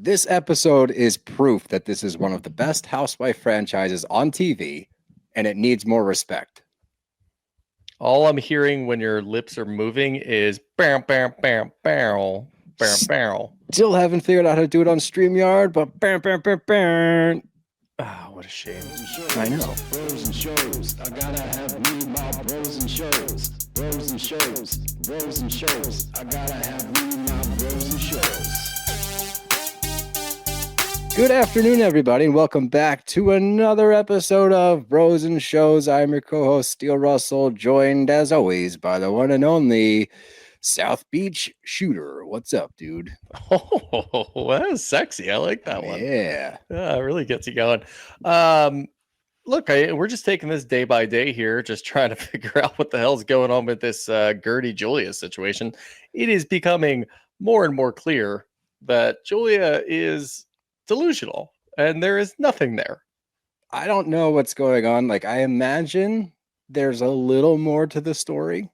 This episode is proof that this is one of the best housewife franchises on TV, and it needs more respect. All I'm hearing when your lips are moving is bam, bam, bam, barrel, barrel, barrel. Still haven't figured out how to do it on StreamYard, but bam, bam, bam, bam. Ah, what a shame. I know. Bros and shows. I gotta have me my bros and shows. Bros and shows. Bros and shows. I gotta have me my bros and shows. Good afternoon, everybody, and welcome back to another episode of Bros and Shows. I'm your co-host, Steele Russell, joined as always by the one and only South Beach Shooter. What's up, dude? Oh, that was sexy. I like that one. Yeah. Yeah, it really gets you going. Look, we're just taking this day by day here, just trying to figure out what the hell's going on with this Guerdy Julia situation. It is becoming more and more clear that Julia is delusional and there is nothing there. I don't know what's going on. Like, I imagine there's a little more to the story.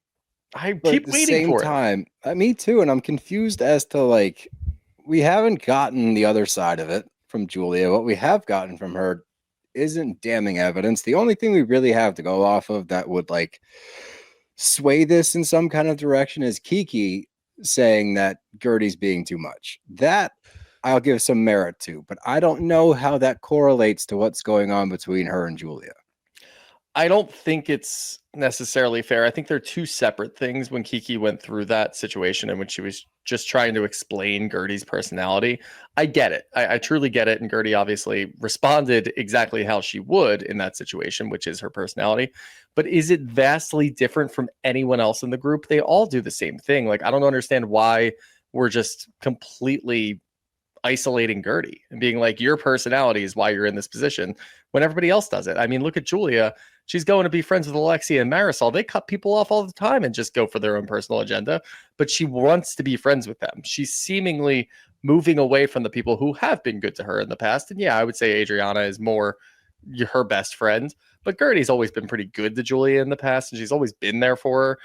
I But keep at the waiting same for time, me too, and I'm confused as to, like, we haven't gotten the other side of it from Julia. What we have gotten from her isn't damning evidence. The only thing we really have to go off of that would, like, sway this in some kind of direction is Kiki saying that Guerdy's being too much. That I'll give some merit to, but I don't know how that correlates to what's going on between her and Julia. I don't think it's necessarily fair. I think they're two separate things when Kiki went through that situation and when she was just trying to explain Guerdy's personality. I get it. I truly get it. And Guerdy obviously responded exactly how she would in that situation, which is her personality. But is it vastly different from anyone else in the group? They all do the same thing. Like, I don't understand why we're just completely isolating Guerdy and being like, your personality is why you're in this position when everybody else does it. I mean, look at Julia. She's going to be friends with Alexia and Marysol. They cut people off all the time and just go for their own personal agenda, but she wants to be friends with them. She's seemingly moving away from the people who have been good to her in the past. And yeah, I would say Adriana is more her best friend, but Guerdy's always been pretty good to Julia in the past, and she's always been there for her.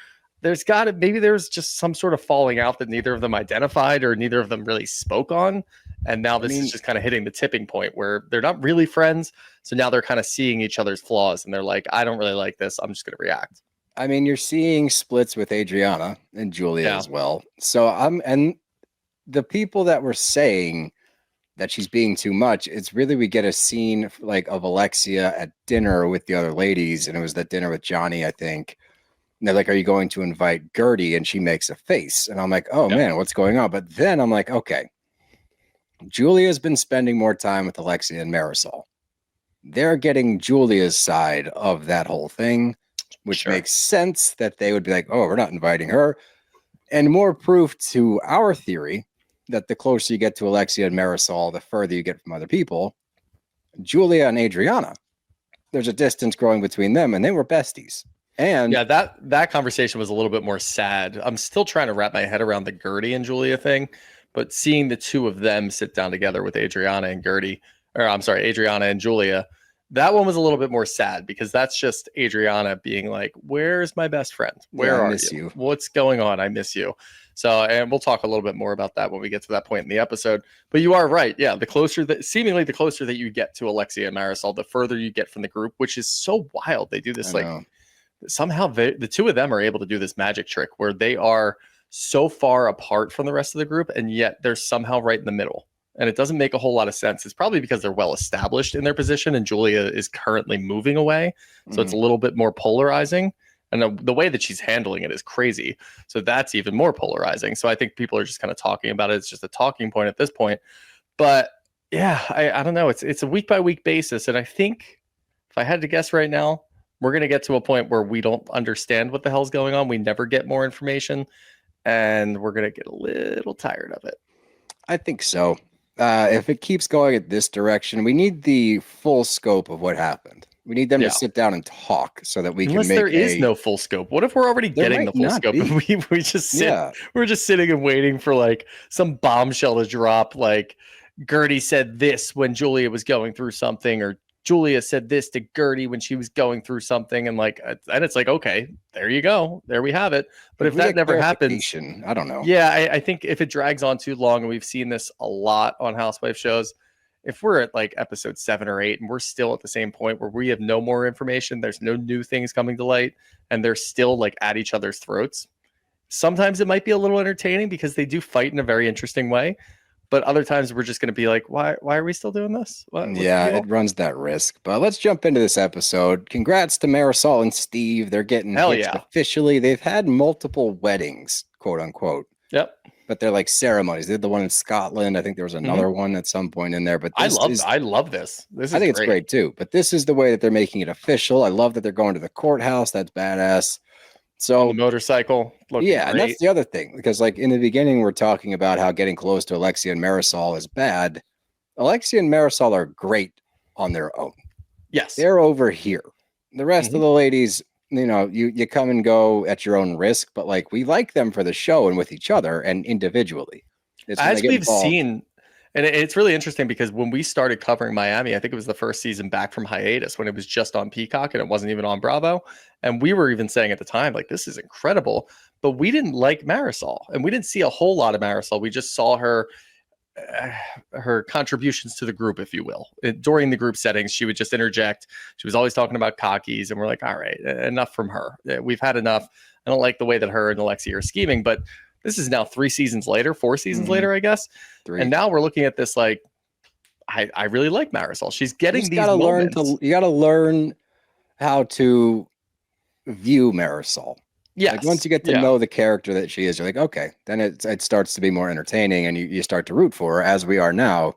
Maybe there's just some sort of falling out that neither of them identified or neither of them really spoke on. And now this is just kind of hitting the tipping point where they're not really friends. So now they're kind of seeing each other's flaws and they're like, I don't really like this. I'm just going to react. I mean, you're seeing splits with Adriana and Julia as well. So and the people that were saying that she's being too much, it's really, we get a scene like of Alexia at dinner with the other ladies. And it was that dinner with Johnny, I think. And they're like, are you going to invite Guerdy? And she makes a face. And I'm like, oh man, what's going on? But then I'm like, okay, Julia's been spending more time with Alexia and Marysol. They're getting Julia's side of that whole thing, which makes sense that they would be like, oh, we're not inviting her. And more proof to our theory that the closer you get to Alexia and Marysol, the further you get from other people. Julia and Adriana, there's a distance growing between them, and they were besties. And yeah, that conversation was a little bit more sad. I'm still trying to wrap my head around the Guerdy and Julia thing, but seeing the two of them sit down together with Adriana and Adriana and Julia, that one was a little bit more sad because that's just Adriana being like, where's my best friend? Where are you? What's going on? I miss you. So, and we'll talk a little bit more about that when we get to that point in the episode. But you are right. Yeah, the closer that you get to Alexia and Marysol, the further you get from the group, which is so wild. They do this somehow the two of them are able to do this magic trick where they are so far apart from the rest of the group, and yet they're somehow right in the middle. And it doesn't make a whole lot of sense. It's probably because they're well established in their position, and Julia is currently moving away. So it's a little bit more polarizing. And the way that she's handling it is crazy. So that's even more polarizing. So I think people are just kind of talking about it. It's just a talking point at this point. But yeah, I don't know. It's a week by week basis. And I think if I had to guess right now, we're going to get to a point where we don't understand what the hell's going on. We never get more information, and we're going to get a little tired of it. I think so. If it keeps going at this direction, we need the full scope of what happened. We need them to sit down and talk so that we Unless can make there is no full scope. What if we're already getting the full scope and we're just sitting and waiting for like some bombshell to drop, like Guerdy said this when Julia was going through something, or Julia said this to Guerdy when she was going through something, and it's like, okay, there you go, there we have it. But if that never happens, I don't know. Yeah, I think if it drags on too long, and we've seen this a lot on housewife shows, if we're at like episode 7 or 8 and we're still at the same point where we have no more information, there's no new things coming to light, and they're still like at each other's throats. Sometimes it might be a little entertaining because they do fight in a very interesting way. But other times we're just going to be like, why are we still doing this? Yeah, it runs that risk. But let's jump into this episode. Congrats to Marysol and Steve. They're getting hitched officially. They've had multiple weddings, quote unquote. Yep. But they're like ceremonies. They did the one in Scotland. I think there was another one at some point in there. But I love this. I think it's great too. But this is the way that they're making it official. I love that they're going to the courthouse. That's badass. So the motorcycle. Yeah, and that's the other thing, because like in the beginning, we're talking about how getting close to Alexia and Marysol is bad. Alexia and Marysol are great on their own. Yes. They're over here. The rest of the ladies, you know, you come and go at your own risk, but like we like them for the show and with each other and individually. As we've seen, and it's really interesting because when we started covering Miami, I think it was the first season back from hiatus when it was just on Peacock and it wasn't even on Bravo. And we were even saying at the time, like, this is incredible. But we didn't like Marysol, and we didn't see a whole lot of Marysol. We just saw her contributions to the group, if you will. During the group settings, she would just interject. She was always talking about cockies, and we're like, all right, enough from her. We've had enough. I don't like the way that her and Alexia are scheming, but this is now 4 seasons later, I guess. 3. And now we're looking at this like, I really like Marysol. She's getting these moments. You got to learn how to view Marysol. Yes. Like once you get to know the character that she is, you're like, okay, then it starts to be more entertaining, and you start to root for her, as we are now,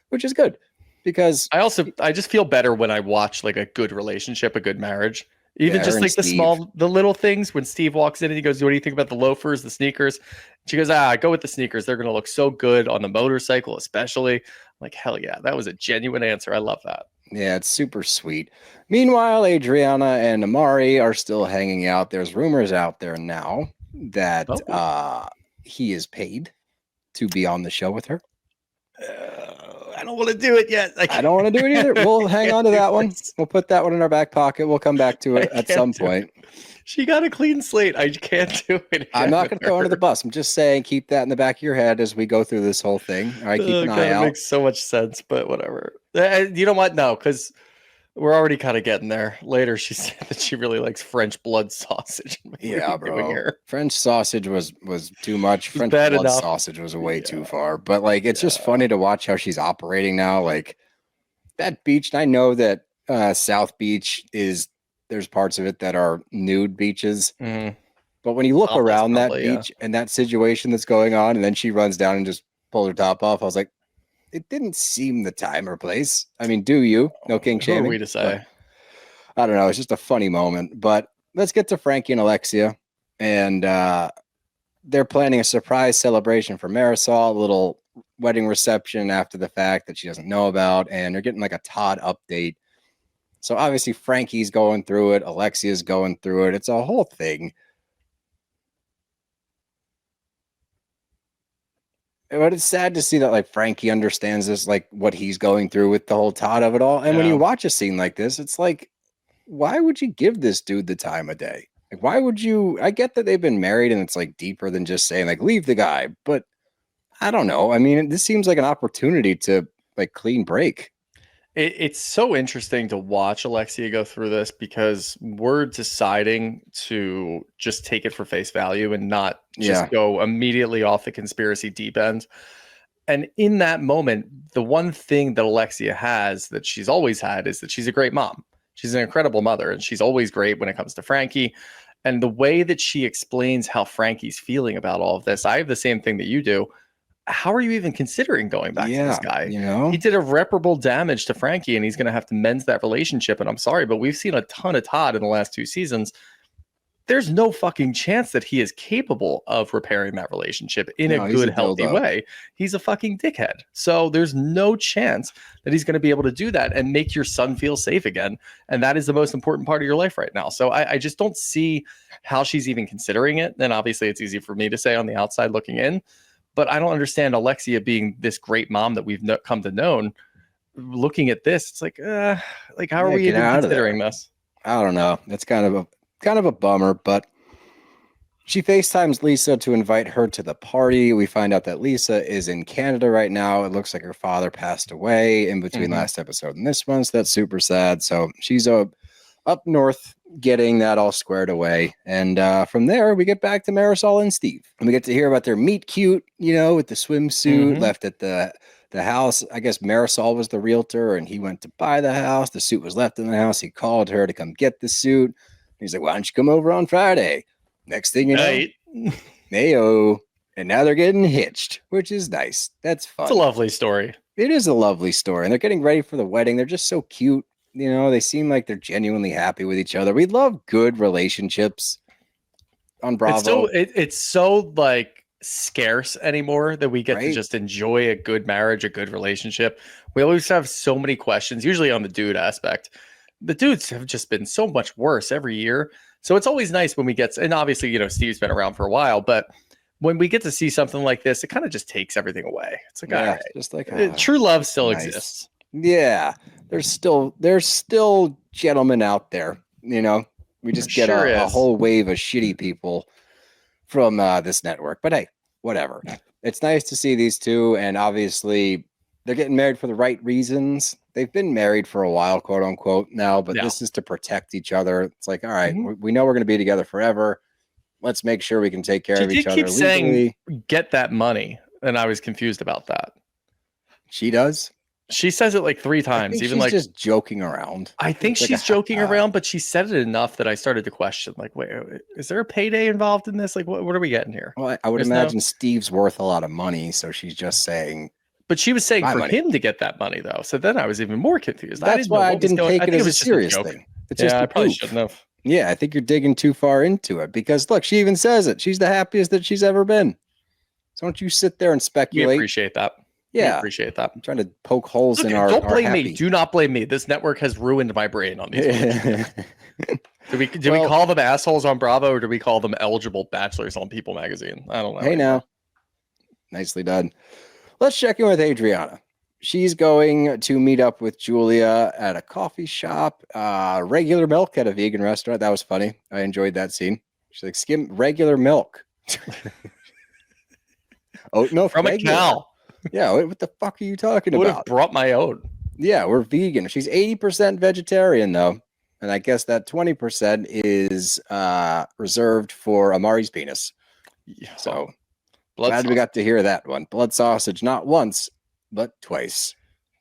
which is good. Because I just feel better when I watch like a good relationship, a good marriage. Even just like the little things when Steve walks in and he goes, what do you think about the loafers, the sneakers? She goes, go with the sneakers. They're going to look so good on the motorcycle, especially. I'm like, hell yeah, that was a genuine answer. I love that. Yeah, it's super sweet. Meanwhile, Adriana and Amari are still hanging out. There's rumors out there now that he is paid to be on the show with her. I don't want to do it yet. I don't want to do it either. We'll hang on to that one. We'll put that one in our back pocket. We'll come back to it at some point. She got a clean slate. I can't do it. I'm not going to go under the bus. I'm just saying, keep that in the back of your head as we go through this whole thing. All right, keep an eye out. It makes so much sense, but whatever. You know what? No, because we're already kind of getting there. Later, she said that she really likes French blood sausage. Yeah, bro. French sausage was too much. French blood sausage was way too far. But like, it's just funny to watch how she's operating now. Like that beach. And I know that South Beach there's parts of it that are nude beaches. But when you look around that beach and that situation that's going on, and then she runs down and just pulls her top off, I was like, it didn't seem the time or place. I mean, do you? No king shaming. Who are we to say? I don't know. It's just a funny moment. But let's get to Frankie and Alexia. And they're planning a surprise celebration for Marysol, a little wedding reception after the fact that she doesn't know about. And they're getting like a Todd update. So obviously Frankie's going through it. Alexia's going through it. It's a whole thing. But it's sad to see that like Frankie understands this, like what he's going through with the whole Todd of it all. And when you watch a scene like this, it's like, why would you give this dude the time of day? Like, why would you? I get that they've been married and it's like deeper than just saying like, leave the guy. But I don't know. I mean, this seems like an opportunity to like clean break. It's so interesting to watch Alexia go through this because we're deciding to just take it for face value and not just go immediately off the conspiracy deep end. And in that moment, the one thing that Alexia has that she's always had is that she's a great mom. She's an incredible mother, and she's always great when it comes to Frankie. And the way that she explains how Frankie's feeling about all of this, I have the same thing that you do. How are you even considering going back to this guy? You know, he did irreparable damage to Frankie, and he's going to have to mend that relationship. And I'm sorry, but we've seen a ton of Todd in the last 2 seasons. There's no fucking chance that he is capable of repairing that relationship in a good, healthy way. He's a fucking dickhead. So there's no chance that he's going to be able to do that and make your son feel safe again. And that is the most important part of your life right now. So I just don't see how she's even considering it. And obviously it's easy for me to say on the outside looking in. But I don't understand Alexia being this great mom that we've come to know. looking at this, it's like how are we get even out of there. considering this? I don't know. It's kind of a bummer, but she FaceTimes Lisa to invite her to the party. We find out that Lisa is in Canada right now. It looks like her father passed away in between last episode and this one, so that's super sad. So she's up north getting that all squared away. And from there, we get back to Marysol and Steve. And we get to hear about their meet cute, with the swimsuit left at the house. I guess Marysol was the realtor, and he went to buy the house. The suit was left in the house. He called her to come get the suit. He's like, why don't you come over on Friday? Next thing you know, mayo, and now they're getting hitched, which is nice. That's fun. It's a lovely story. It is a lovely story, and they're getting ready for the wedding. They're just so cute. They seem like they're genuinely happy with each other. We love good relationships on Bravo. It's so like scarce anymore that we get to just enjoy a good marriage, a good relationship. We always have so many questions, usually on the dude aspect. The dudes have just been so much worse every year. So it's always nice when we get, and obviously, Steve's been around for a while, but when we get to see something like this, it kind of just takes everything away. It's like, all right, just like true love still exists. Yeah, there's still gentlemen out there. We just get a whole wave of shitty people from this network. But hey, whatever. It's nice to see these two, and obviously they're getting married for the right reasons. They've been married for a while, quote unquote, now, but this is to protect each other. It's like, all right, we know we're going to be together forever. Let's make sure we can take care of each other. She keeps saying, get that money. And I was confused about that. She does? She says it like 3 times. Even she's like just joking around. I think she's joking around, but she said it enough that I started to question, like, wait, is there a payday involved in this? Like, what are we getting here? Well, I would imagine Steve's worth a lot of money, so she's just saying. But she was saying for him to get that money, though. So then I was even more confused. That's why I didn't take it as a serious thing. It's just I probably shouldn't have. Yeah, I think you're digging too far into it because look, she even says it. She's the happiest that she's ever been. So don't you sit there and speculate. We appreciate that. Yeah, we appreciate that. I'm trying to poke holes in our. Don't blame me. Do not blame me. This network has ruined my brain on these. Do we call them assholes on Bravo, or do we call them eligible bachelors on People Magazine? I don't know. Hey, now, nicely done. Let's check in with Adriana. She's going to meet up with Julia at a coffee shop. Regular milk at a vegan restaurant. That was funny. I enjoyed that scene. She's like, skim regular milk. Oat milk from a cow. Yeah, what the fuck are you talking about? I would have brought my own. Yeah, we're vegan. She's 80% vegetarian, though. And I guess that 20% is reserved for Amari's penis. Yeah. So glad we got to hear that one. Blood sausage, not once, but twice.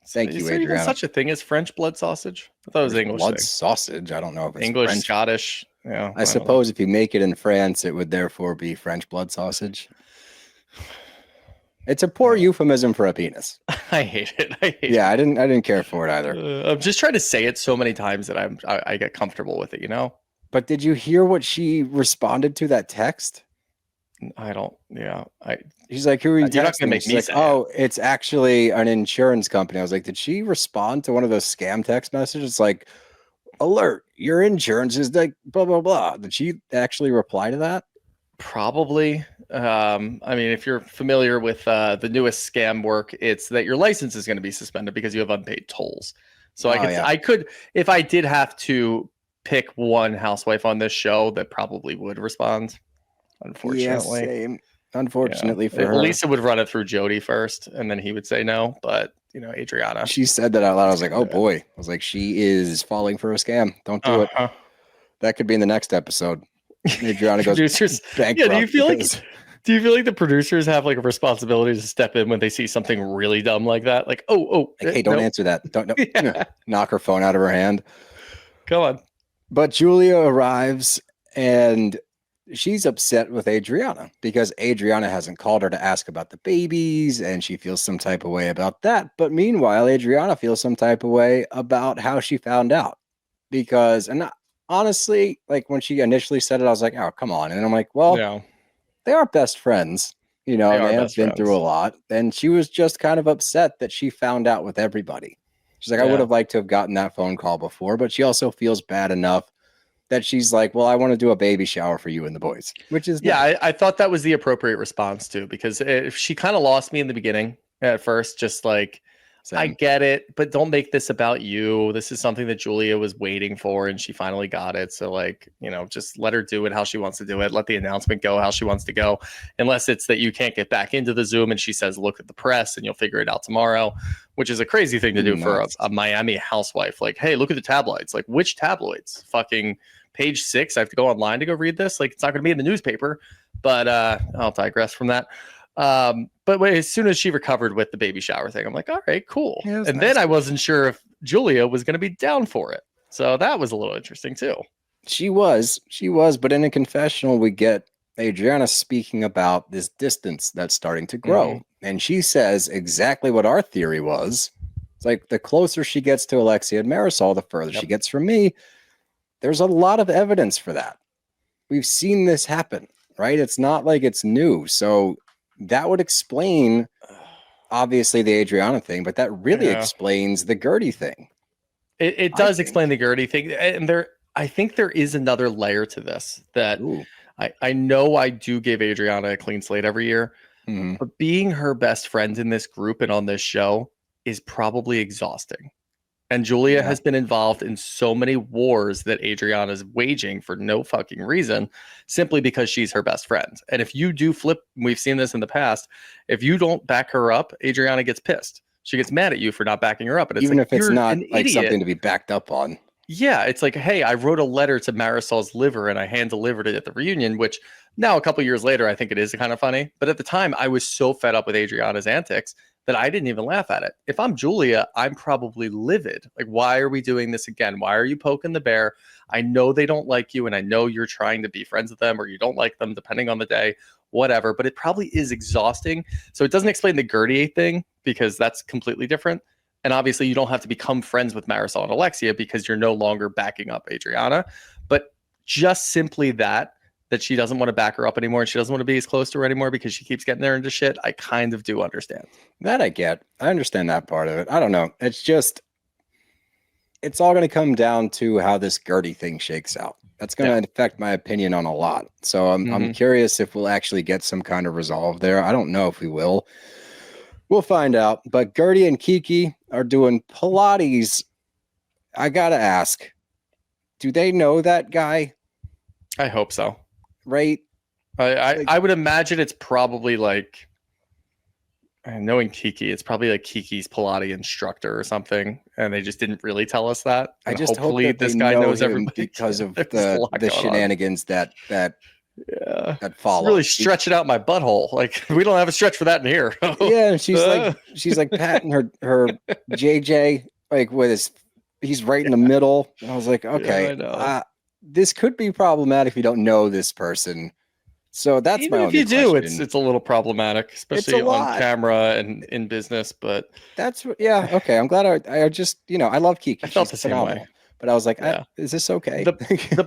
Thank you, Adriana. Is there even such a thing as French blood sausage? I thought it was English. Blood sausage. I don't know if it's English, French. Scottish. Yeah, I suppose if you make it in France, it would therefore be French blood sausage. It's a poor euphemism for a penis. I hate it. I didn't care for it either. I'm just trying to say it so many times that I get comfortable with it, But did you hear what she responded to that text? I don't. Yeah. She's like, who are you texting? You're not gonna make me say oh, it's actually an insurance company. I was like, did she respond to one of those scam text messages? It's like, alert, your insurance is like blah blah blah. Did she actually reply to that? Probably. I mean, if you're familiar with the newest scam work, it's that your license is going to be suspended because you have unpaid tolls. So I could, if I did have to pick one housewife on this show that probably would respond. Unfortunately, same. Unfortunately for her, Lisa would run it through Jody first, and then he would say no. But Adriana, she said that out loud. I was like, oh boy. I was like, she is falling for a scam. Don't do it. That could be in the next episode. Adriana goes bankrupt. Yeah, do you feel like the producers have like a responsibility to step in when they see something really dumb like that? Like, hey, don't answer that. Don't knock her phone out of her hand. Come on. But Julia arrives and she's upset with Adriana because Adriana hasn't called her to ask about the babies, and she feels some type of way about that. But meanwhile, Adriana feels some type of way about how she found out because, and honestly, like when she initially said it, I was like, oh, come on. And I'm like, well, they are best friends, and they have been through a lot. And she was just kind of upset that she found out with everybody. She's like, I would have liked to have gotten that phone call before, but she also feels bad enough that she's like, well, I want to do a baby shower for you and the boys, which is, I thought that was the appropriate response too, because she kind of lost me in the beginning at first, just like, I get it, but don't make this about you. This is something that Julia was waiting for, and she finally got it. So, like, just let her do it how she wants to do it. Let the announcement go how she wants to go, unless it's that you can't get back into the Zoom and she says, look at the press and you'll figure it out tomorrow, which is a crazy thing to do for a Miami housewife. Like, hey, look at the tabloids. Like, which tabloids? Fucking Page 6. I have to go online to go read this. Like, it's not going to be in the newspaper, but I'll digress from that. But as soon as she recovered with the baby shower thing, I'm like, all right, cool. Yeah, and then I wasn't sure if Julia was going to be down for it. So that was a little interesting too. She was, but in a confessional, we get Adriana speaking about this distance that's starting to grow. Mm-hmm. And she says exactly what our theory was. It's like the closer she gets to Alexia and Marysol, the further she gets from me. There's a lot of evidence for that. We've seen this happen, right? It's not like it's new. So that would explain, obviously, the Adriana thing, but that really explains the Guerdy thing. It does explain the Guerdy thing. And I think there is another layer to this that I know I do give Adriana a clean slate every year, but being her best friend in this group and on this show is probably exhausting. And Julia has been involved in so many wars that Adriana is waging for no fucking reason, simply because she's her best friend. And if you do flip, we've seen this in the past, if you don't back her up, Adriana gets pissed. She gets mad at you for not backing her up. And it's even like, if it's not like something to be backed up on. Yeah, it's like, hey, I wrote a letter to Marysol's liver and I hand delivered it at the reunion, which now a couple years later, I think it is kind of funny. But at the time, I was so fed up with Adriana's antics that I didn't even laugh at it. If I'm Julia, I'm probably livid. Like, why are we doing this again? Why are you poking the bear? I know they don't like you, and I know you're trying to be friends with them, or you don't like them, depending on the day, whatever. But it probably is exhausting. So it doesn't explain the Guerdy thing, because that's completely different. And obviously, you don't have to become friends with Marysol and Alexia because you're no longer backing up Adriana. But just simply that she doesn't want to back her up anymore and she doesn't want to be as close to her anymore because she keeps getting there into shit, I kind of do understand. That I get. I understand that part of it. I don't know. It's just, it's all going to come down to how this Guerdy thing shakes out. That's going to affect my opinion on a lot. So I'm curious if we'll actually get some kind of resolve there. I don't know if we will. We'll find out. But Guerdy and Kiki are doing Pilates. I got to ask, do they know that guy? I hope so. Right? I would imagine it's probably like, knowing Kiki, it's probably like Kiki's Pilates instructor or something, and they just didn't really tell us that. I just hopefully hope that this guy knows everybody because of the shenanigans that follow. It's really stretching out my butthole. Like, we don't have a stretch for that in here. Yeah, and she's like patting her JJ like with he's right in the middle. And I was like, okay, this could be problematic if you don't know this person. So that's even my if you question. do, it's a little problematic, especially on camera and in business. But that's okay. I'm glad I just I love Kiki. I felt the same way. But I was like, is this okay? The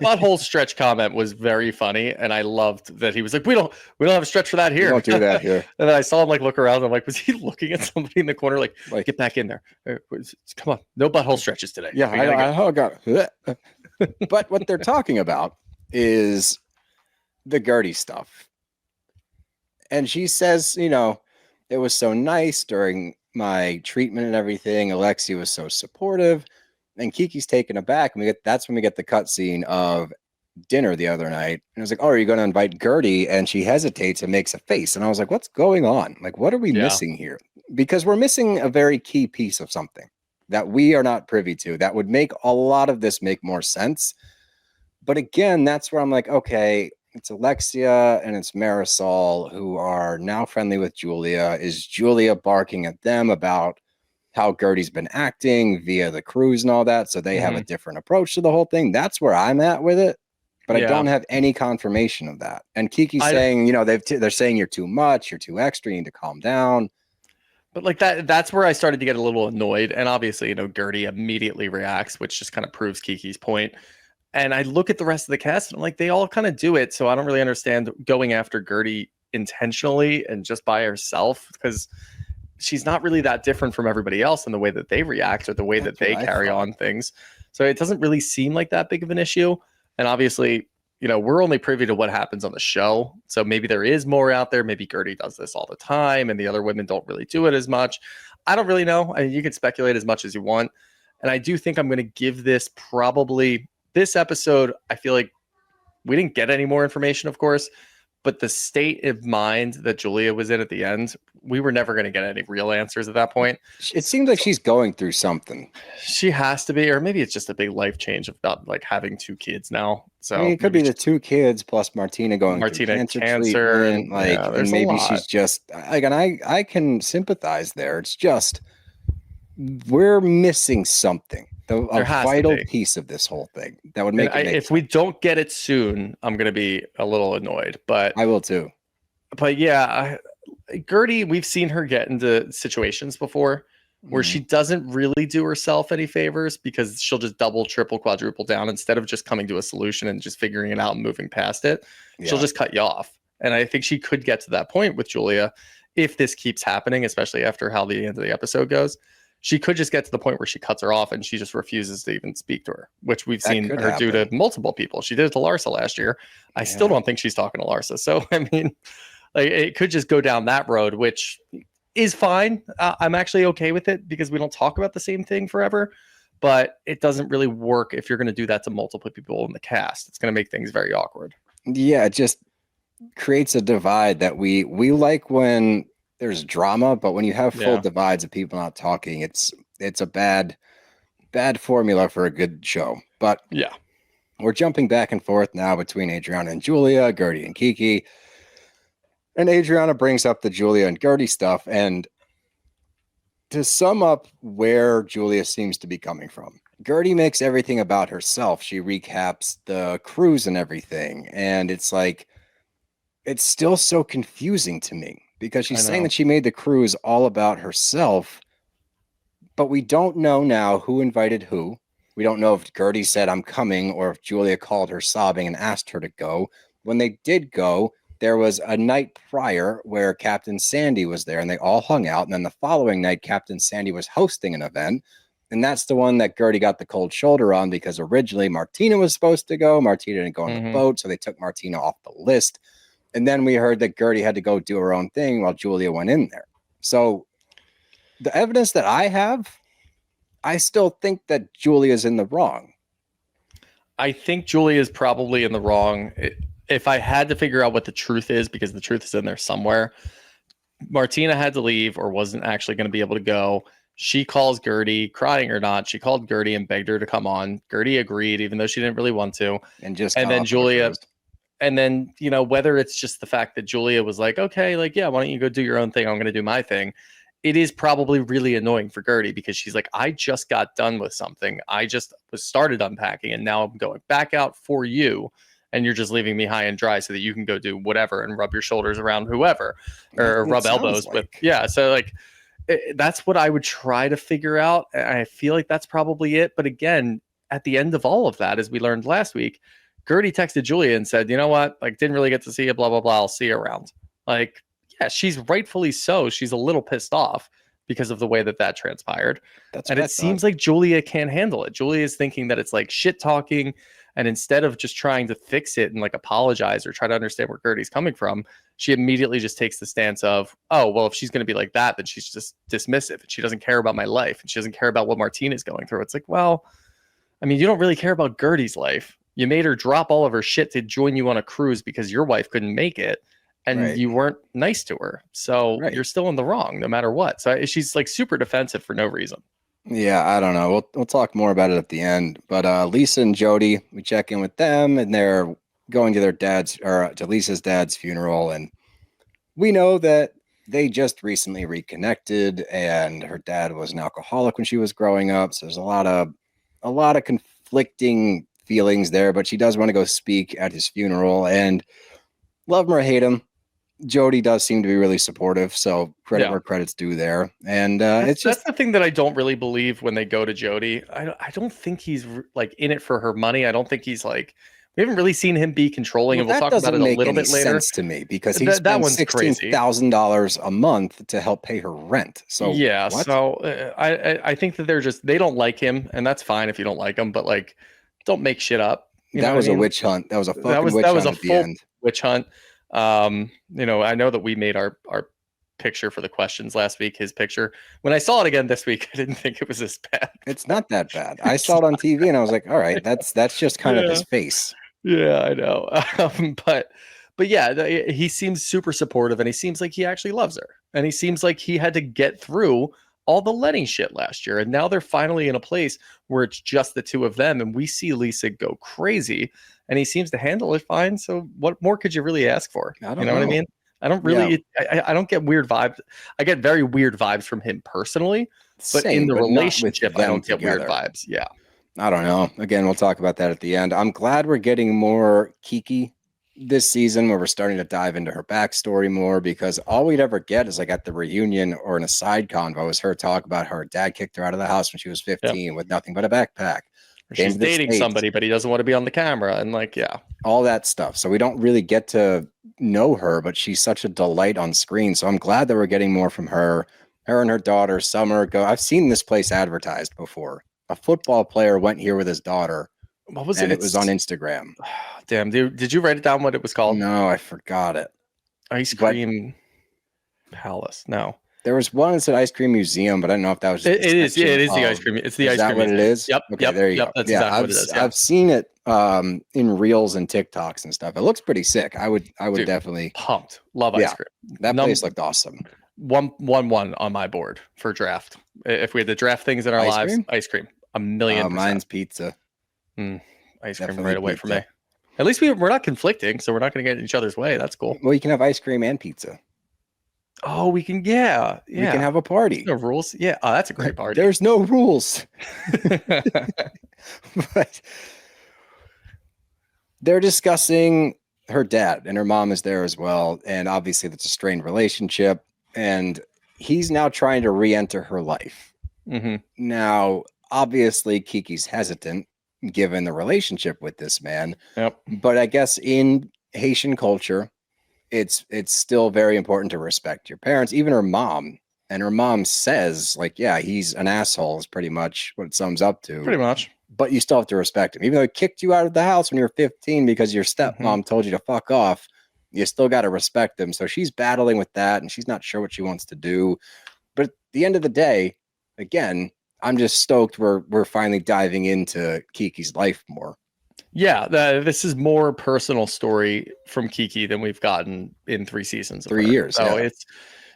butthole stretch comment was very funny, and I loved that he was like, we don't have a stretch for that here. We don't do that here. And then I saw him like look around. And I'm like, was he looking at somebody in the corner? Like get back in there. Come on, no butthole stretches today. Yeah, I got. But what they're talking about is the Guerdy stuff. And she says, it was so nice during my treatment and everything. Alexia was so supportive. And Kiki's taken aback. And that's when we get the cutscene of dinner the other night. And I was like, oh, are you going to invite Guerdy? And she hesitates and makes a face. And I was like, what's going on? Like, what are we missing here? Because we're missing a very key piece of something that we are not privy to. That would make a lot of this make more sense. But again, that's where I'm like, okay, it's Alexia and it's Marysol who are now friendly with Julia. Is Julia barking at them about how Guerdy's been acting via the cruise and all that? So they have a different approach to the whole thing. That's where I'm at with it. But I don't have any confirmation of that. And Kiki's saying, they're saying you're too much, you're too extra, you need to calm down. But like that's where I started to get a little annoyed. And obviously, Guerdy immediately reacts, which just kind of proves Kiki's point. And I look at the rest of the cast and I'm like, they all kind of do it. So I don't really understand going after Guerdy intentionally and just by herself, because she's not really that different from everybody else in the way that they react or the way that they carry on things. So it doesn't really seem like that big of an issue. And obviously, we're only privy to what happens on the show. So maybe there is more out there. Maybe Guerdy does this all the time and the other women don't really do it as much. I don't really know. I mean, you can speculate as much as you want. And I do think I'm going to give this this episode. I feel like we didn't get any more information, of course, but the state of mind that Julia was in at the end, we were never going to get any real answers at that point. It seems like she's going through something. She has to be, or maybe it's just a big life change about like having 2 kids now. So I mean, it could be the 2 kids plus Martina going through cancer treatment. Like, and maybe she's just like, and I can sympathize there. It's just we're missing something. A vital piece of this whole thing that would make it make if we don't get it soon, I'm going to be a little annoyed, but I will too. But yeah, Guerdy, we've seen her get into situations before where she doesn't really do herself any favors because she'll just double, triple, quadruple down instead of just coming to a solution and just figuring it out and moving past it. She'll just cut you off. And I think she could get to that point with Julia if this keeps happening, especially after how the end of the episode goes. She could just get to the point where she cuts her off and she just refuses to even speak to her, which we've seen her do to multiple people. She did it to Larsa last year. I still don't think she's talking to Larsa. So, I mean, like, it could just go down that road, which is fine. I'm actually okay with it because we don't talk about the same thing forever, but it doesn't really work if you're going to do that to multiple people in the cast. It's going to make things very awkward. Yeah, it just creates a divide that we like when there's drama, but when you have full divides of people not talking, it's a bad formula for a good show. But yeah, we're jumping back and forth now between Adriana and Julia, Guerdy and Kiki. And Adriana brings up the Julia and Guerdy stuff. And to sum up where Julia seems to be coming from, Guerdy makes everything about herself. She recaps the cruise and everything. And it's like, it's still so confusing to me because she's saying that she made the cruise all about herself, but we don't know now who invited who. We don't know if Guerdy said, I'm coming, or if Julia called her sobbing and asked her to go. When they did go, there was a night prior where Captain Sandy was there and they all hung out. And then the following night, Captain Sandy was hosting an event. And that's the one that Guerdy got the cold shoulder on because originally Martina was supposed to go. Martina didn't go on the boat, so they took Martina off the list. And then we heard that Guerdy had to go do her own thing while Julia went in there. So the evidence that I have, I still think that Julia's in the wrong. I think Julia is probably in the wrong. If I had to figure out what the truth is, because the truth is in there somewhere, Martina had to leave or wasn't actually going to be able to go. She calls Guerdy, crying or not. She called Guerdy and begged her to come on. Guerdy agreed, even though she didn't really want to. And then Julia... And then, whether it's just the fact that Julia was like, okay, like, yeah, why don't you go do your own thing? I'm going to do my thing. It is probably really annoying for Guerdy because she's like, I just got done with something. I just started unpacking and now I'm going back out for you. And you're just leaving me high and dry so that you can go do whatever and rub your shoulders around whoever or rub elbows with. Yeah. So like, that's what I would try to figure out. I feel like that's probably it. But again, at the end of all of that, as we learned last week, Guerdy texted Julia and said, you know what? Like, didn't really get to see you, blah, blah, blah. I'll see you around. Like, yeah, she's rightfully so. She's a little pissed off because of the way that transpired. And it seems like Julia can't handle it. Julia is thinking that it's like shit talking. And instead of just trying to fix it and like apologize or try to understand where Guerdy's coming from, she immediately just takes the stance of, oh, well, if she's going to be like that, then she's just dismissive. And she doesn't care about my life. And she doesn't care about what Martina's going through. It's like, well, I mean, you don't really care about Guerdy's life. You made her drop all of her shit to join you on a cruise because your wife couldn't make it and you weren't nice to her. So you're still in the wrong no matter what. So she's like super defensive for no reason. Yeah, I don't know. We'll talk more about it at the end. But Lisa and Jody, we check in with them and they're going to their dad's or to Lisa's dad's funeral. And we know that they just recently reconnected and her dad was an alcoholic when she was growing up. So there's a lot of conflicting feelings there, but she does want to go speak at his funeral. And love him or hate him, Jody does seem to be really supportive. So credit where credit's due there. And that's the thing that I don't really believe when they go to Jody. I don't think he's like in it for her money. I don't think he's like, we haven't really seen him be controlling. And we'll talk about it a little bit later. Sense to me because he spent $16,000 a month to help pay her rent. So yeah, so I think that they don't like him, and that's fine if you don't like him, but like, don't make shit up. That was a witch hunt. That was a fucking witch hunt at the end. Witch hunt. I know that we made our picture for the questions last week, his picture. When I saw it again this week, I didn't think it was this bad. It's not that bad. I saw it on TV and I was like, all right, that's just kind of his face. Yeah, I know. But yeah, he seems super supportive, and he seems like he actually loves her, and he seems like he had to get through all the Lenny shit last year, and now they're finally in a place where it's just the two of them, and we see Lisa go crazy, and he seems to handle it fine. So what more could you really ask for? I don't know what I mean? I don't really, I don't get weird vibes. I get very weird vibes from him personally, but in the relationship, I don't get weird vibes. Yeah. I don't know. Again, we'll talk about that at the end. I'm glad we're getting more Kiki this season, where we're starting to dive into her backstory more, because all we'd ever get is like at the reunion or in a side convo is her talk about her dad kicked her out of the house when she was 15 with nothing but a backpack. She's dating somebody, but he doesn't want to be on the camera, and all that stuff. So we don't really get to know her, but she's such a delight on screen. So I'm glad that we're getting more from her. Her and her daughter Summer go. I've seen this place advertised before. A football player went here with his daughter. What was it? It was on Instagram. Damn, dude. Did you write it down what it was called? No, I forgot it. Ice Cream Palace. No. There was one that said Ice Cream Museum, but I don't know if that was just it is the ice cream. It's the ice cream. Is that what it is? Yep. Okay, there you go. That's exactly what it is. I've seen it in reels and TikToks and stuff. It looks pretty sick. I would Dude, definitely pumped. Love ice cream. That place looked awesome. 1-1 on my board for draft. If we had to draft things in our lives, ice cream. 1,000,000%. Mine's pizza. Ice cream right away for me. At least we're not conflicting, so we're not going to get in each other's way. That's cool. Well, you can have ice cream and pizza. Oh, we can. Yeah. We can have a party. No rules. Yeah. Oh, that's a great party. There's no rules. But they're discussing her dad, and her mom is there as well. And obviously that's a strained relationship. And he's now trying to re-enter her life. Mm-hmm. Now, obviously Kiki's hesitant given the relationship with this man. Yep. But I guess in Haitian culture, it's still very important to respect your parents, even her mom. And her mom says, like, yeah, he's an asshole is pretty much what it sums up to. Pretty much. But you still have to respect him. Even though he kicked you out of the house when you were 15 because your stepmom told you to fuck off, you still got to respect him. So she's battling with that, and she's not sure what she wants to do. But at the end of the day, again, I'm just stoked we're finally diving into Kiki's life more. Yeah, this is more personal story from Kiki than we've gotten in 3 seasons. 3 years. So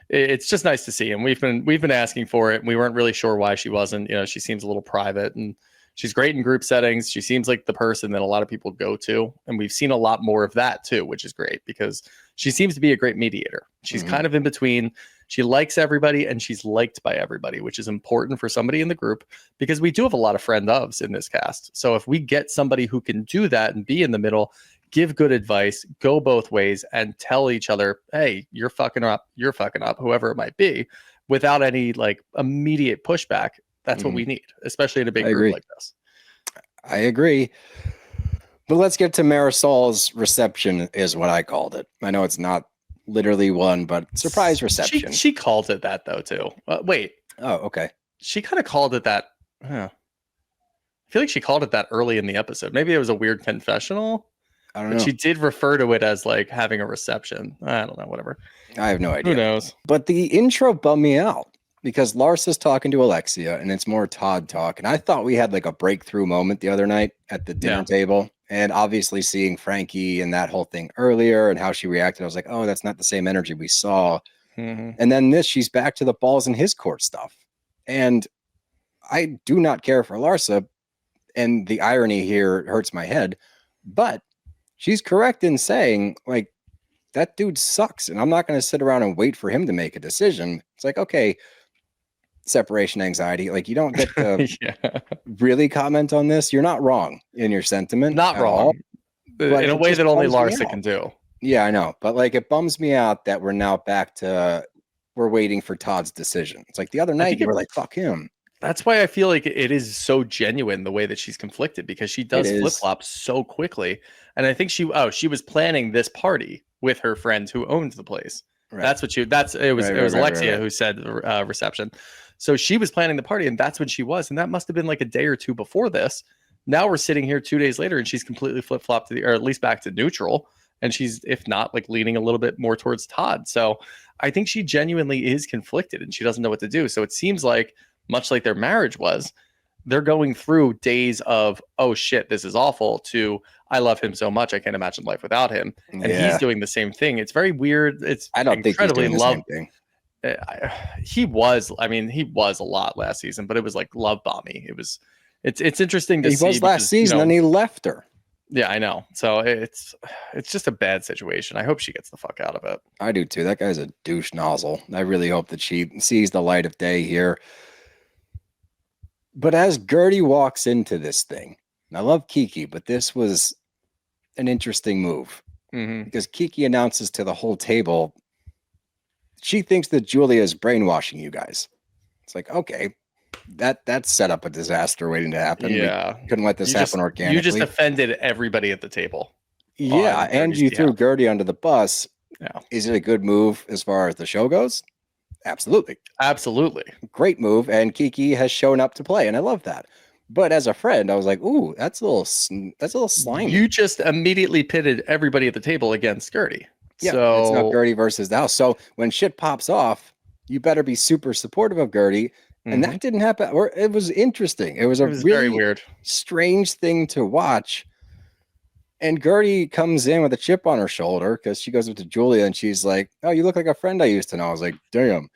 it's just nice to see, and we've been asking for it. We weren't really sure why she wasn't. She seems a little private, and she's great in group settings. She seems like the person that a lot of people go to, and we've seen a lot more of that too, which is great because she seems to be a great mediator. She's kind of in between. She likes everybody and she's liked by everybody, which is important for somebody in the group because we do have a lot of friend ofs in this cast. So if we get somebody who can do that and be in the middle, give good advice, go both ways, and tell each other, hey, you're fucking up, whoever it might be, without any like immediate pushback, that's what we need, especially in a big group like this. I agree. But let's get to Marysol's reception is what I called it. I know it's not literally one, but surprise reception. She called it that though too. Wait. Oh, okay. She kind of called it that. I feel like she called it that early in the episode. Maybe it was a weird confessional. I don't know. She did refer to it as like having a reception. I don't know. Whatever. I have no idea. Who knows? But the intro bummed me out because Larsa's talking to Alexia and it's more Todd talk. And I thought we had like a breakthrough moment the other night at the dinner table. And obviously seeing Frankie and that whole thing earlier and how she reacted, I was like, oh, that's not the same energy we saw. And then she's back to the balls in his court stuff. And I do not care for Larsa. And the irony here hurts my head. But she's correct in saying, like, that dude sucks. And I'm not going to sit around and wait for him to make a decision. It's like, okay, separation anxiety. Like, you don't get to really comment on this. You're not wrong in your sentiment. Not wrong. In a way that only Larsa can do. Yeah, I know. But like, it bums me out that we're now back to, we're waiting for Todd's decision. It's like the other night you were like, fuck him. That's why I feel like it is so genuine the way that she's conflicted because she does flip-flop so quickly. And I think she was planning this party with her friends who owned the place. Right. That's what it was Alexia who said reception. So she was planning the party and that's when she was. And that must've been like a day or two before this Now we're sitting here 2 days later and she's completely flip-flopped or at least back to neutral. And she's, if not, like leaning a little bit more towards Todd. So I think she genuinely is conflicted and she doesn't know what to do. So it seems like, much like their marriage was, they're going through days of, oh shit, this is awful, to I love him so much, I can't imagine life without him. And he's doing the same thing. It's very weird. I don't think he's doing the same thing. He was a lot last season, but it was like love bombing. It's interesting to see. He was last season and he left her. Yeah, I know. So it's just a bad situation. I hope she gets the fuck out of it. I do too. That guy's a douche nozzle. I really hope that she sees the light of day here. But as Guerdy walks into this thing, and I love Kiki, but this was an interesting move because Kiki announces to the whole table, she thinks that Julia is brainwashing you guys. It's like, okay, that's set up a disaster waiting to happen. Yeah. We couldn't let this happen organically. You just offended everybody at the table. Yeah, and you threw Guerdy under the bus. Yeah. Is it a good move as far as the show goes? Absolutely. Absolutely. Great move, and Kiki has shown up to play, and I love that. But as a friend, I was like, ooh, that's a little slimy. You just immediately pitted everybody at the table against Guerdy. Yeah, so it's not Guerdy versus the house. So when shit pops off, you better be super supportive of Guerdy. And that didn't happen. Or it was interesting. It was really very weird, strange thing to watch. And Guerdy comes in with a chip on her shoulder because she goes up to Julia and she's like, "Oh, you look like a friend I used to know." I was like, "Damn."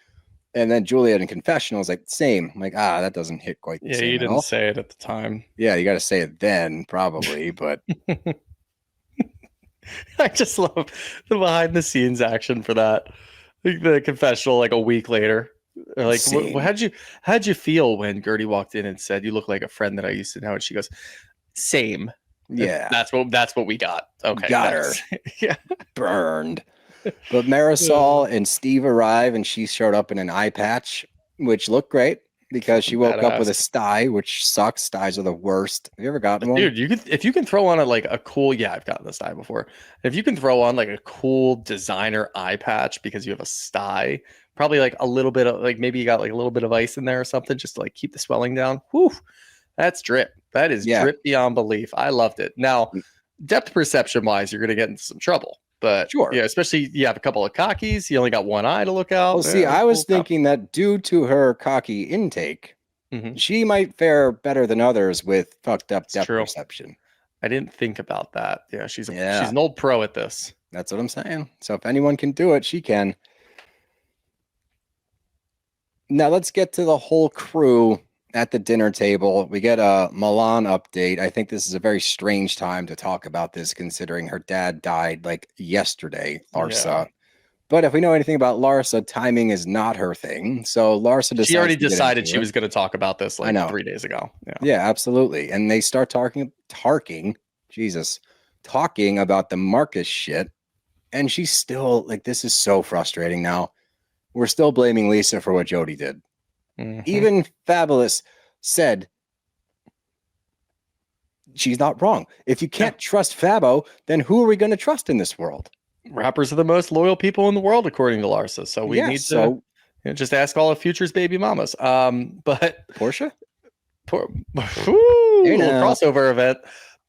And then Julia in confessional was like, "Same." I'm like, that doesn't hit quite the same. Yeah, you didn't say it at the time. Yeah, you got to say it then, probably. But I just love the behind the scenes action for that. Like the confessional, like a week later. Like, how'd you feel when Guerdy walked in and said, "You look like a friend that I used to know"? And she goes, "Same." Yeah, that's what we got. Okay, got her. Yeah, burned. But Marysol and Steve arrive, and she showed up in an eye patch, which looked great because she woke up with a sty, which sucks. Sties are the worst. Have you ever gotten one? Dude, if you can throw on a cool, I've gotten a sty before. If you can throw on like a cool designer eye patch because you have a sty, probably like a little bit of like maybe you got like a little bit of ice in there or something just to like keep the swelling down. Whew, that's drip. That is drip beyond belief. I loved it. Now, depth perception wise, you're gonna get into some trouble. But sure, especially you have a couple of cockies. You only got one eye to look out. Well, see, I was thinking that due to her cocky intake, she might fare better than others with fucked up depth perception. I didn't think about that. Yeah, she's an old pro at this. That's what I'm saying. So if anyone can do it, she can. Now let's get to the whole crew at the dinner table. We get a Milan update. I think this is a very strange time to talk about this, considering her dad died like yesterday, Larsa. Yeah. But if we know anything about Larsa, timing is not her thing. So Larsa she already decided she was going to talk about this like 3 days ago. Yeah, absolutely. And they start talking about the Marcus shit. And she's still like, this is so frustrating now. We're still blaming Lisa for what Jody did. Even Fabulous said she's not wrong. If you can't trust Fabo, then who are we going to trust in this world? Rappers are the most loyal people in the world, accking to Larsa. So we need to just ask all of Future's baby mamas. But Portia? Little crossover event.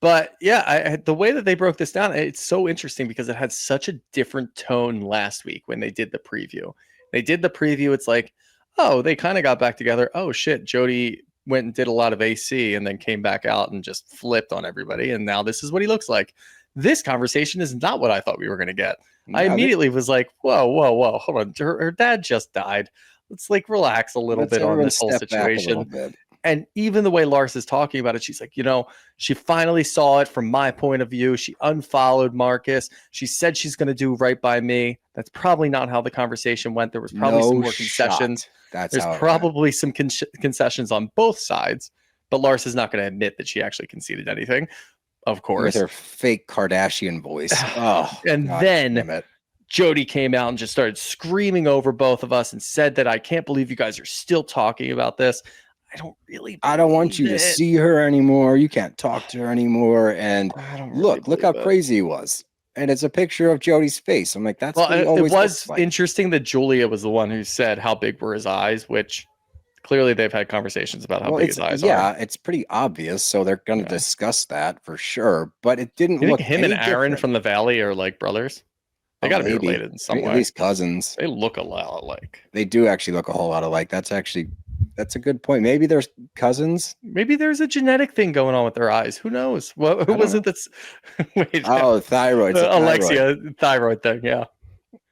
But the way that they broke this down, it's so interesting because it had such a different tone last week when they did the preview. It's like, oh, they kind of got back together. Oh shit, Jody went and did a lot of AC and then came back out and just flipped on everybody. And now this is what he looks like. This conversation is not what I thought we were going to get. I immediately was like, whoa, hold on. Her dad just died. Let's like relax a little bit on this whole situation. And even the way Lars is talking about it, she's like, she finally saw it from my point of view. She unfollowed Marcus. She said she's going to do right by me. That's probably not how the conversation went. There was probably some more concessions. There's probably some concessions on both sides, but Lars is not going to admit that she actually conceded anything, of course. With her fake Kardashian voice. Then Jody came out and just started screaming over both of us and said that I can't believe you guys are still talking about this. I don't want you to see her anymore. You can't talk to her anymore. And look how crazy he was. And it's a picture of Jody's face. I'm like, it was interesting that Julia was the one who said how big were his eyes, which clearly they've had conversations about how big his eyes are. It's pretty obvious. So they're going to discuss that for sure. But it didn't You look think him any and Aaron different. from the Valley are like brothers? They got to be related in some way. At least cousins. They look a lot alike. They do actually look a whole lot alike. That's a good point. Maybe there's cousins. Maybe there's a genetic thing going on with their eyes. Who knows? Who was it that's... Wait, thyroid. Alexia, thyroid thing, yeah.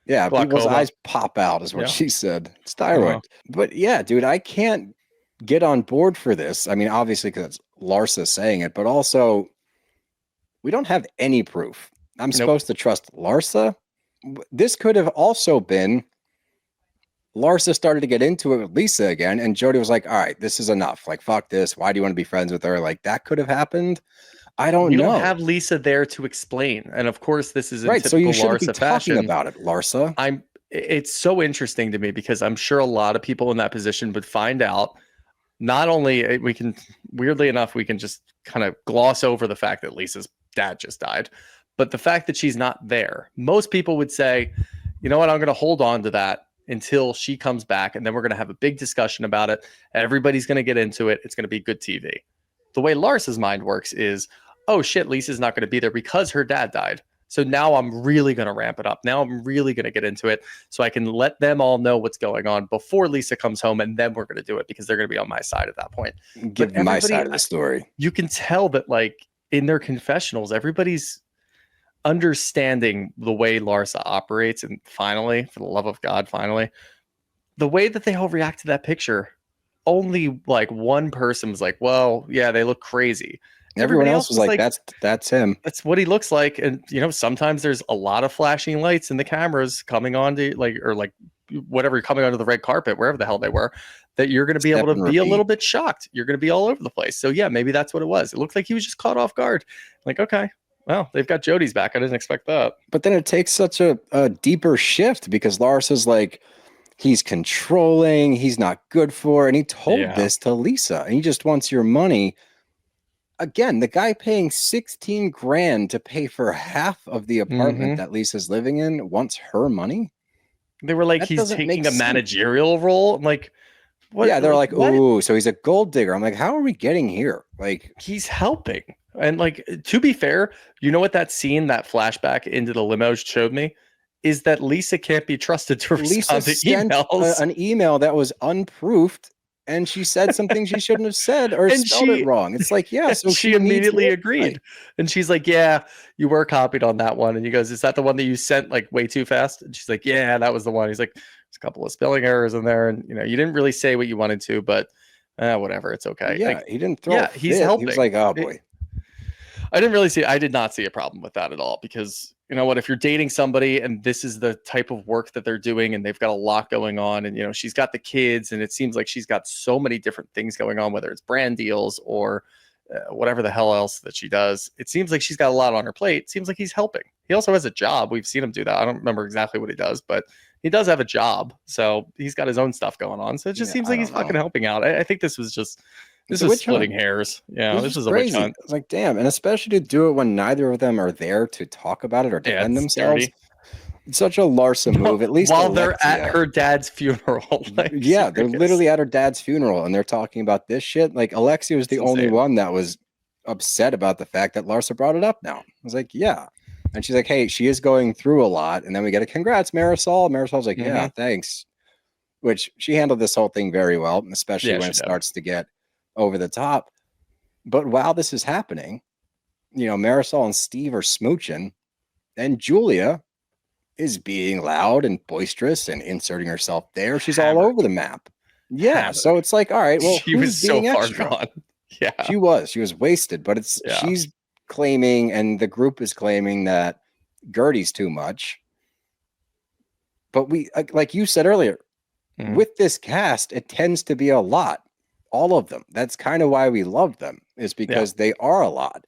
Yeah, Glaucoma. people's eyes pop out is what she said. It's thyroid. Uh-huh. But yeah, dude, I can't get on board for this. I mean, obviously because it's Larsa saying it, but also we don't have any proof. I'm supposed to trust Larsa. This could have also been Larsa started to get into it with Lisa again, and Jody was like, all right, this is enough. Like, fuck this. Why do you want to be friends with her? Like, that could have happened. I don't know. You don't have Lisa there to explain. And of course, this is in typical so you shouldn't Larsa be talking fashion. about it, Larsa. It's so interesting to me because I'm sure a lot of people in that position would find out. Not only we can, weirdly enough, we can just kind of gloss over the fact that Lisa's dad just died, but the fact that she's not there. Most people would say, you know what, I'm going to hold on to that until she comes back, and then we're going to have a big discussion about it. Everybody's going to get into it. It's going to be good TV. The way Larsa's mind works is, oh shit, Lisa's not going to be there because her dad died. So now I'm really going to ramp it up. Now I'm really going to get into it so I can let them all know what's going on before Lisa comes home, and then we're going to do it because they're going to be on my side at that point. Give my side of the story. You can tell that, like, in their confessionals, everybody's understanding the way Larsa operates. And finally, for the love of God, finally, the way that they all react to that picture, only like one person was like, well, yeah, they look crazy. Everyone else was like, that's him. That's what he looks like. And, you know, sometimes there's a lot of flashing lights in the cameras coming on to whatever, coming onto the red carpet, wherever the hell they were, that you're going to be able to be a little bit shocked. You're going to be all over the place. So yeah, maybe that's what it was. It looked like he was just caught off guard. Like, okay, well, they've got Jody's back. I didn't expect that. But then it takes such a deeper shift because Larsa's like, he's controlling, he's not good for her, and he told this to Lisa, and he just wants your money. Again, the guy paying 16 grand to pay for half of the apartment that Lisa's living in wants her money. They were like, he's taking a managerial role. I'm like, what? Yeah, they're like, ooh, so he's a gold digger. I'm like, how are we getting here? Like, he's helping. And like, to be fair, you know what that scene, that flashback into the limo showed me? Is that Lisa can't be trusted to respond to emails. An email that was unproofed, and she said something she shouldn't have said or spelled it wrong. It's like, yeah, so she immediately agreed. And she's like, yeah, you were copied on that one. And he goes, is that the one that you sent like way too fast? And she's like, yeah, that was the one. He's like, there's a couple of spelling errors in there, and you know, you didn't really say what you wanted to, but whatever, it's okay. Yeah, like, he didn't throw a fit. He's helping. He was like, oh boy. I did not see a problem with that at all, because you know what, if you're dating somebody and this is the type of work that they're doing and they've got a lot going on, and you know, she's got the kids and it seems like she's got so many different things going on, whether it's brand deals or whatever the hell else that she does, it seems like she's got a lot on her plate. It seems like he's helping. He also has a job. We've seen him do that. I don't remember exactly what he does, but he does have a job, so he's got his own stuff going on. So it just seems like he's fucking helping out. I think this was splitting hairs. Yeah, this is a witch hunt. It's like, damn, and especially to do it when neither of them are there to talk about it or defend themselves. Dirty. It's such a Larsa move. At least while they're at her dad's funeral. Like, yeah, they're literally at her dad's funeral and they're talking about this shit. Like, Alexia was the only one that was upset about the fact that Larsa brought it up now. I was like, yeah. And she's like, hey, she is going through a lot. And then we get a congrats, Marysol. Marysol's like, yeah, thanks. Which she handled this whole thing very well, especially when it starts to get over the top. But while this is happening, you know, Marysol and Steve are smooching, and Julia is being loud and boisterous and inserting herself there. She's all over the map. Yeah. So it's like, all right, well, she was so far gone. Yeah. She was wasted, but she's claiming, and the group is claiming, that Guerdy's too much. But we, like you said earlier, with this cast, it tends to be a lot. All of them. That's kind of why we love them, is because they are a lot.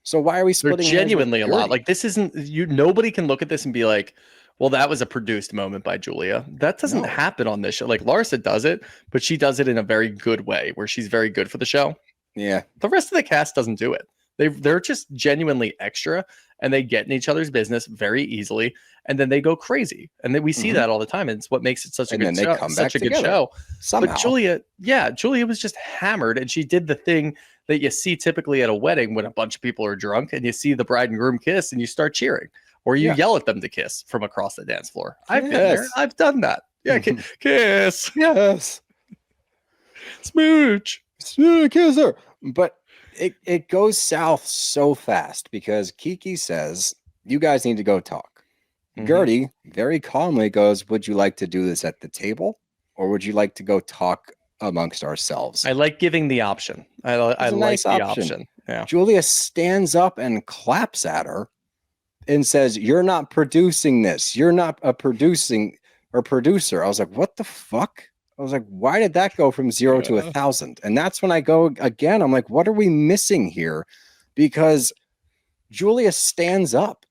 So why are we splitting? They're genuinely a lot. Like, this isn't, nobody can look at this and be like, well, that was a produced moment by Julia. That doesn't happen on this show. Like, Larsa does it, but she does it in a very good way, where she's very good for the show. Yeah. The rest of the cast doesn't do it. They're just genuinely extra, and they get in each other's business very easily, and then they go crazy. And then we see that all the time. And it's what makes it such a good show. Such a good show. Somehow. But Julia was just hammered, and she did the thing that you see typically at a wedding when a bunch of people are drunk and you see the bride and groom kiss and you start cheering, or you yell at them to kiss from across the dance floor. I've been there. I've done that. Yeah, kiss. Yes. Smooch. Kiss her. But it goes south so fast because Kiki says, you guys need to go talk. Guerdy very calmly goes, would you like to do this at the table, or would you like to go talk amongst ourselves? I like giving the option. I like the option. Yeah. Julia stands up and claps at her and says, you're not producing this. You're not a producer. I was like, what the fuck? I was like, why did that go from 0 to 1,000? And that's when I go again. I'm like, what are we missing here? Because Julia stands up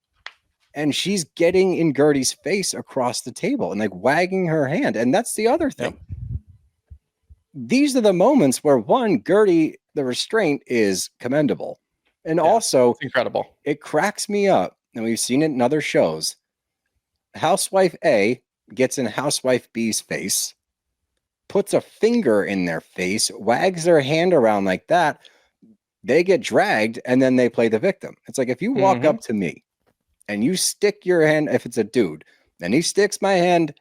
and she's getting in Guerdy's face across the table and like wagging her hand. And that's the other thing. These are the moments where Guerdy, the restraint is commendable. And also it's incredible. It cracks me up. And we've seen it in other shows. Housewife A gets in Housewife B's face, puts a finger in their face, wags their hand around like that. They get dragged and then they play the victim. It's like, if you walk up to me and you stick your hand, if it's a dude, and he sticks his hand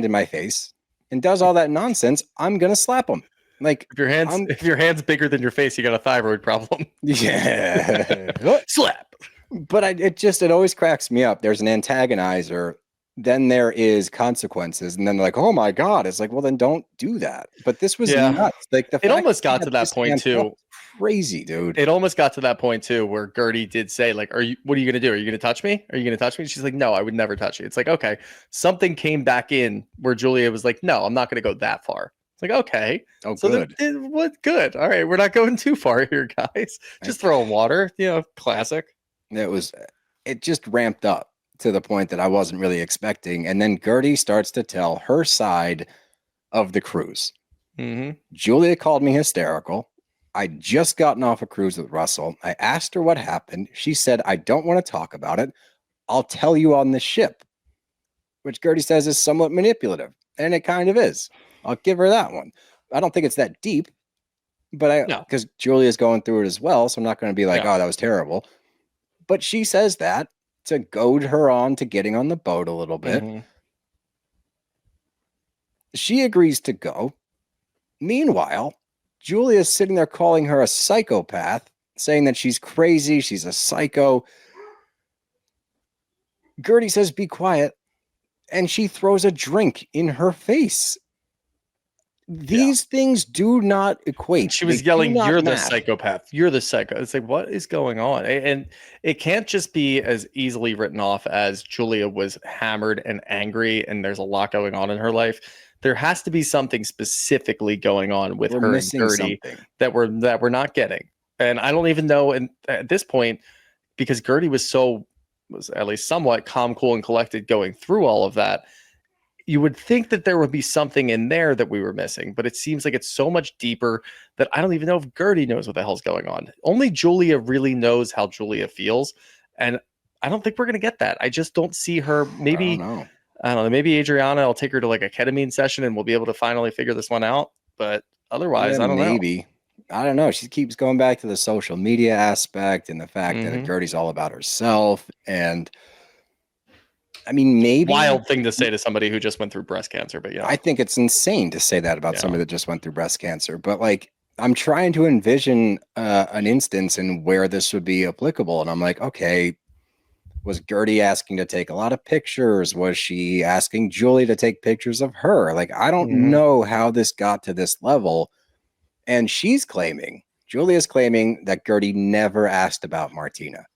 in my face and does all that nonsense, I'm going to slap him. Like, if your hand's bigger than your face, you got a thyroid problem. Yeah. Slap. But it always cracks me up. There's an antagonizer, then there is consequences, and then they're like, oh my God. It's like, well, then don't do that. But this was nuts. Like, it almost got to that point too. Crazy, dude. It almost got to that point too where Guerdy did say, like, what are you gonna do? Are you gonna touch me? Are you gonna touch me? She's like, no, I would never touch you. It's like, okay. Something came back in where Julia was like, no, I'm not gonna go that far. It's like, okay. Oh, so good. What good? All right, we're not going too far here, guys. Just throwing water, classic. It just ramped up to the point that I wasn't really expecting. And then Guerdy starts to tell her side of the cruise. Julia called me hysterical. I'd just gotten off a cruise with Russell. I asked her what happened. She said, I don't want to talk about it. I'll tell you on the ship, which Guerdy says is somewhat manipulative. And it kind of is. I'll give her that one. I don't think it's that deep, but because Julia's going through it as well. So I'm not going to be like, oh, that was terrible. But she says that to goad her on to getting on the boat a little bit. She agrees to go. Meanwhile, Julia's sitting there calling her a psychopath, saying that she's crazy, she's a psycho. Guerdy says, be quiet. And she throws a drink in her face. These things do not equate. She was yelling, you're the psychopath. You're the psycho. It's like, what is going on? And it can't just be as easily written off as Julia was hammered and angry and there's a lot going on in her life. There has to be something specifically going on with her and Guerdy that we're not getting. And I don't even know at this point, because Guerdy was at least somewhat calm, cool, and collected going through all of that. You would think that there would be something in there that we were missing, but it seems like it's so much deeper that I don't even know if Guerdy knows what the hell's going on. Only Julia really knows how Julia feels. And I don't think we're going to get that. I just don't see her. Maybe, I don't know, maybe Adriana, I'll take her to like a ketamine session and we'll be able to finally figure this one out. But otherwise, I don't know. I don't know. She keeps going back to the social media aspect and the fact that Guerdy's all about herself. And I mean, maybe wild thing to say to somebody who just went through breast cancer, but I think it's insane to say that about somebody that just went through breast cancer. But like, I'm trying to envision an instance in where this would be applicable. And I'm like, okay, was Guerdy asking to take a lot of pictures? Was she asking Julie to take pictures of her? Like, I don't know how this got to this level. And Julia's claiming that Guerdy never asked about Martina.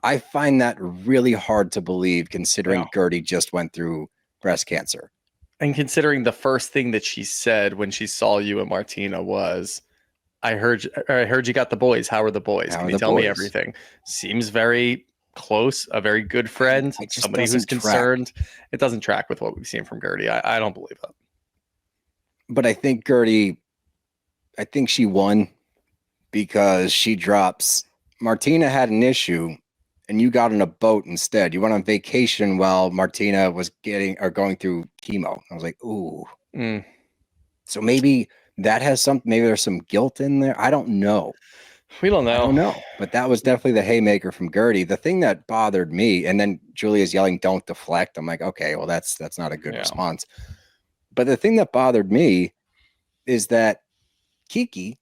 I find that really hard to believe, considering Guerdy just went through breast cancer. And considering the first thing that she said when she saw you and Martina was, I heard you got the boys. How are the boys? Can you tell me everything? Seems very close, a very good friend, somebody who's concerned. It doesn't track with what we've seen from Guerdy. I don't believe that. But I think Guerdy, she won because she drops, Martina had an issue and you got on a boat instead. You went on vacation while Martina was going through chemo. I was like, ooh. So maybe that has maybe there's some guilt in there. I don't know. We don't know. I don't know. But that was definitely the haymaker from Guerdy. The thing that bothered me, and then Julia's yelling, don't deflect. I'm like, okay, well, that's not a good response. But the thing that bothered me is that Kiki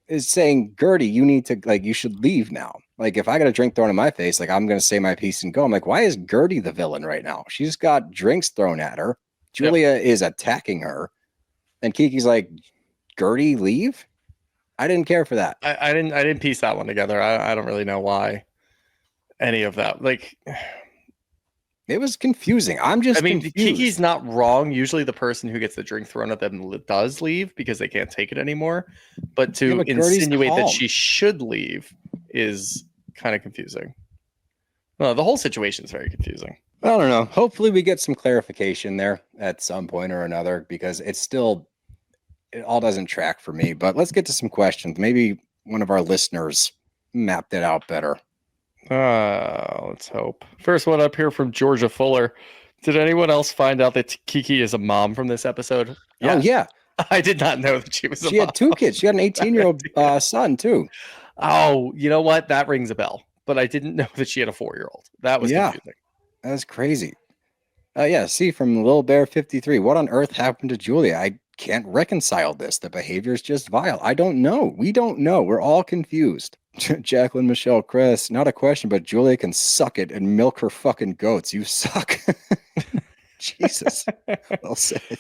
is saying, Guerdy, you need to, like, you should leave now. Like, if I got a drink thrown in my face, like, I'm going to say my piece and go. I'm like, why is Guerdy the villain right now? She's got drinks thrown at her. Julia is attacking her. And Kiki's like, Guerdy, leave? I didn't care for that. I didn't piece that one together. I don't really know why any of that. Like, it was confusing. I'm just confused. Kiki's not wrong. Usually the person who gets the drink thrown at them does leave because they can't take it anymore. But to insinuate that she should leave is kind of confusing. No, the whole situation is very confusing. I don't know. Hopefully we get some clarification there at some point or another, because it all doesn't track for me. But let's get to some questions. Maybe one of our listeners mapped it out better. Let's hope. First one up here from Georgia Fuller. Did anyone else find out that Kiki is a mom from this episode? Yeah. Oh, yeah. I did not know that she was a mom. She had 2 kids. She had an 18-year-old son, too. Oh, you know what? That rings a bell. But I didn't know that she had a 4-year-old. That was confusing. That's crazy. See, from Lil Bear 53. What on earth happened to Julia? I can't reconcile this. The behavior is just vile. I don't know. We don't know. We're all confused. Jacqueline Michelle Chris, not a question, but Julia can suck it and milk her fucking goats. You suck. Jesus. Well said.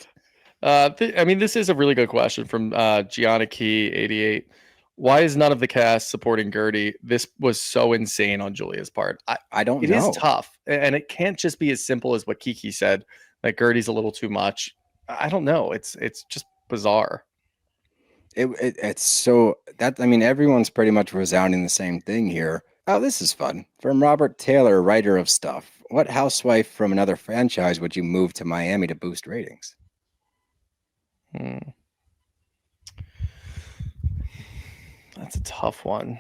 This is a really good question from Gianna Key 88. Why is none of the cast supporting Guerdy? This was so insane on Julia's part. I don't know. It is tough, and it can't just be as simple as what Kiki said. Like, Guerdy's a little too much. I don't know. It's just bizarre. It's so that, everyone's pretty much resounding the same thing here. Oh, this is fun. From Robert Taylor, writer of stuff. What housewife from another franchise would you move to Miami to boost ratings? That's a tough one.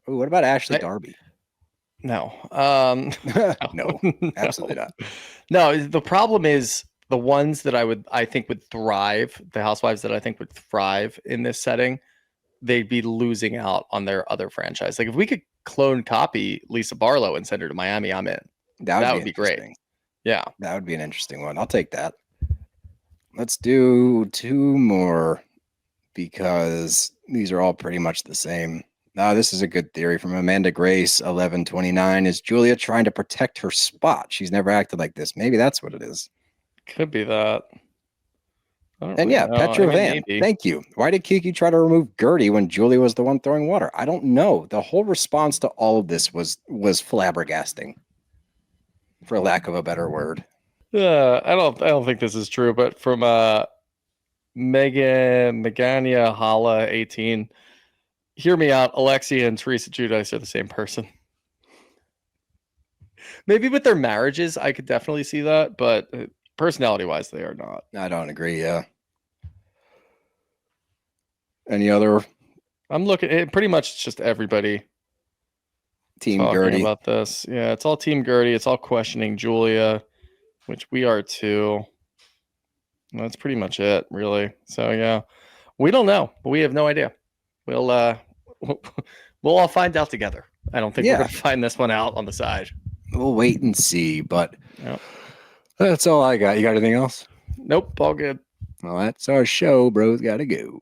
Ooh, what about Ashley Darby? No. No, absolutely not. No, the problem is the ones that I think would thrive, the housewives that I think would thrive in this setting, they'd be losing out on their other franchise. Like, if we could copy Lisa Barlow and send her to Miami, I'm in. That would be great. Yeah. That would be an interesting one. I'll take that. Let's do 2 more, because these are all pretty much the same. This is a good theory from Amanda Grace 1129. Is Julia trying to protect her spot? She's never acted like this. Maybe that's what it is. Could be that. Petra Van, thank you. Why did Kiki try to remove Guerdy when Julia was the one throwing water? I don't know. The whole response to all of this was flabbergasting, for lack of a better word. I don't think this is true, but from Megania Hala 18. Hear me out. Alexia and Teresa Giudice are the same person. Maybe with their marriages, I could definitely see that, but personality-wise, they are not. I don't agree. Yeah. Any other? I'm looking. Pretty much, it's just everybody. Team Guerdy about this. Yeah, it's all Team Guerdy. It's all questioning Julia, which we are too. That's pretty much it, really. So yeah, we don't know. We have no idea. We'll all find out together. I don't think we're gonna find this one out on the side. We'll wait and see. But that's all I got. You got anything else? Nope. All good. Well, that's our show, bros. Gotta go.